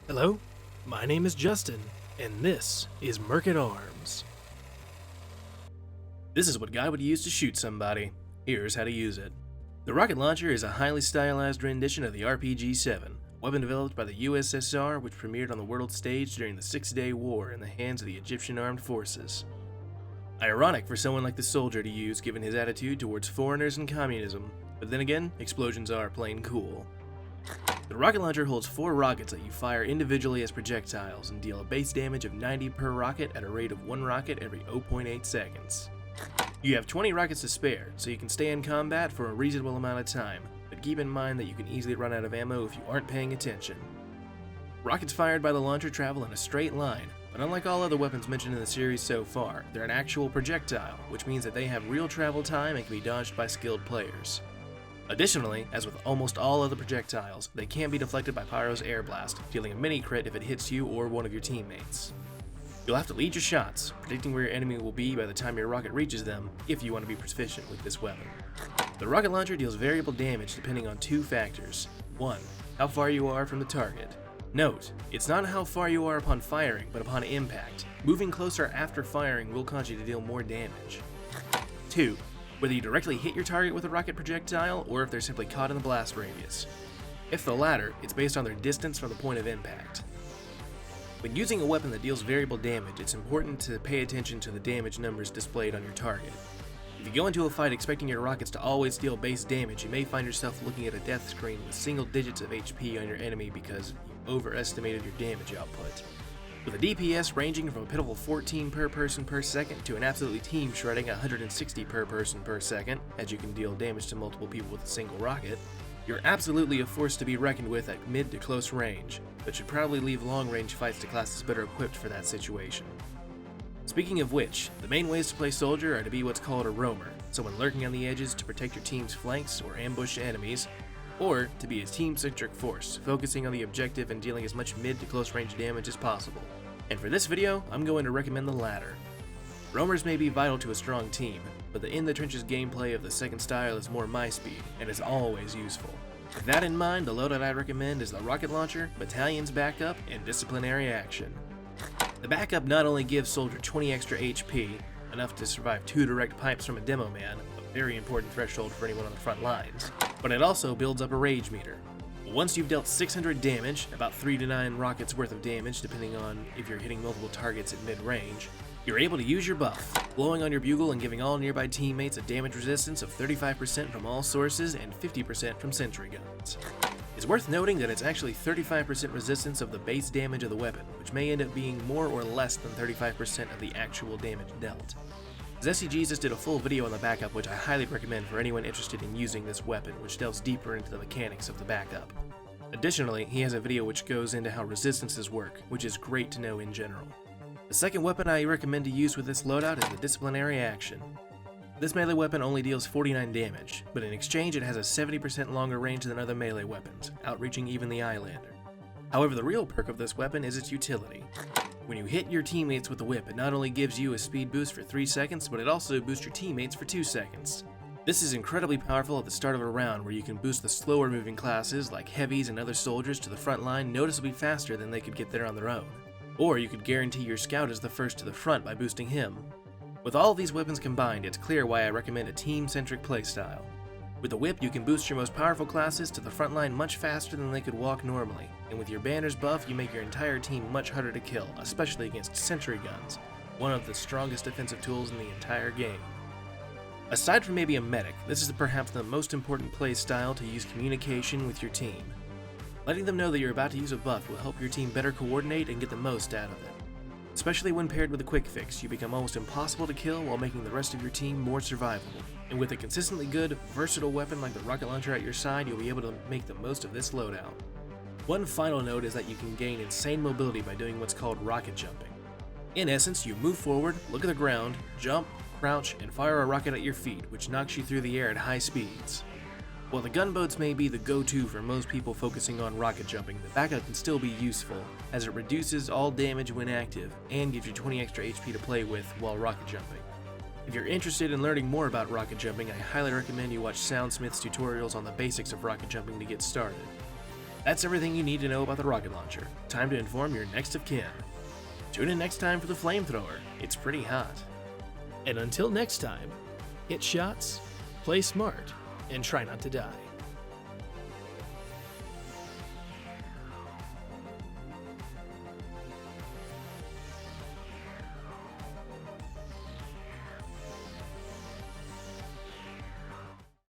Hello, my name is Justin, and this is Merc at Arms. This is what Guy would use to shoot somebody. Here's how to use it. The rocket launcher is a highly stylized rendition of the RPG-7, weapon developed by the USSR which premiered on the world stage during the Six-Day War in the hands of the Egyptian armed forces. Ironic for someone like the soldier to use given his attitude towards foreigners and communism, but then again, explosions are plain cool. The rocket launcher holds 4 rockets that you fire individually as projectiles and deal a base damage of 90 per rocket at a rate of 1 rocket every 0.8 seconds. You have 20 rockets to spare, so you can stay in combat for a reasonable amount of time, but keep in mind that you can easily run out of ammo if you aren't paying attention. Rockets fired by the launcher travel in a straight line, but unlike all other weapons mentioned in the series so far, they're an actual projectile, which means that they have real travel time and can be dodged by skilled players. Additionally, as with almost all other projectiles, they can be deflected by Pyro's air blast, dealing a mini crit if it hits you or one of your teammates. You'll have to lead your shots, predicting where your enemy will be by the time your rocket reaches them, if you want to be proficient with this weapon. The rocket launcher deals variable damage depending on 2 factors. 1. How far you are from the target. Note, it's not how far you are upon firing, but upon impact. Moving closer after firing will cause you to deal more damage. 2. Whether you directly hit your target with a rocket projectile, or if they're simply caught in the blast radius. If the latter, it's based on their distance from the point of impact. When using a weapon that deals variable damage, it's important to pay attention to the damage numbers displayed on your target. If you go into a fight expecting your rockets to always deal base damage, you may find yourself looking at a death screen with single digits of HP on your enemy because you overestimated your damage output. With a DPS ranging from a pitiful 14 per person per second to an absolutely team-shredding 160 per person per second, as you can deal damage to multiple people with a single rocket, you're absolutely a force to be reckoned with at mid to close range, but should probably leave long-range fights to classes better equipped for that situation. Speaking of which, the main ways to play soldier are to be what's called a roamer, someone lurking on the edges to protect your team's flanks or ambush enemies, or to be a team-centric force, focusing on the objective and dealing as much mid to close range damage as possible. And for this video, I'm going to recommend the latter. Roamers may be vital to a strong team, but the in-the-trenches gameplay of the second style is more my speed, and is always useful. With that in mind, the loadout I recommend is the rocket launcher, battalion's backup, and disciplinary action. The backup not only gives soldier 20 extra HP, enough to survive 2 direct pipes from a demo man, a very important threshold for anyone on the front lines, but it also builds up a rage meter. Once you've dealt 600 damage, about 3 to 9 rockets worth of damage depending on if you're hitting multiple targets at mid-range, you're able to use your buff, blowing on your bugle and giving all nearby teammates a damage resistance of 35% from all sources and 50% from sentry guns. It's worth noting that it's actually 35% resistance of the base damage of the weapon, which may end up being more or less than 35% of the actual damage dealt. Zesty Jesus did a full video on the backup which I highly recommend for anyone interested in using this weapon, which delves deeper into the mechanics of the backup. Additionally, he has a video which goes into how resistances work, which is great to know in general. The second weapon I recommend to use with this loadout is the disciplinary action. This melee weapon only deals 49 damage, but in exchange it has a 70% longer range than other melee weapons, outreaching even the Eyelander. However, the real perk of this weapon is its utility. When you hit your teammates with the whip, it not only gives you a speed boost for 3 seconds, but it also boosts your teammates for 2 seconds. This is incredibly powerful at the start of a round where you can boost the slower moving classes like heavies and other soldiers to the front line noticeably faster than they could get there on their own. Or you could guarantee your scout is the first to the front by boosting him. With all of these weapons combined, it's clear why I recommend a team-centric playstyle. With the whip, you can boost your most powerful classes to the front line much faster than they could walk normally, and with your banner's buff, you make your entire team much harder to kill, especially against sentry guns, one of the strongest defensive tools in the entire game. Aside from maybe a medic, this is perhaps the most important playstyle to use communication with your team. Letting them know that you're about to use a buff will help your team better coordinate and get the most out of it. Especially when paired with a quick fix, you become almost impossible to kill while making the rest of your team more survivable. And with a consistently good, versatile weapon like the rocket launcher at your side, you'll be able to make the most of this loadout. One final note is that you can gain insane mobility by doing what's called rocket jumping. In essence, you move forward, look at the ground, jump, crouch, and fire a rocket at your feet, which knocks you through the air at high speeds. While the gunboats may be the go-to for most people focusing on rocket jumping, the backup can still be useful, as it reduces all damage when active, and gives you 20 extra HP to play with while rocket jumping. If you're interested in learning more about rocket jumping, I highly recommend you watch Soundsmith's tutorials on the basics of rocket jumping to get started. That's everything you need to know about the rocket launcher. Time to inform your next of kin. Tune in next time for the flamethrower. It's pretty hot. And until next time, hit shots, play smart, and try not to die.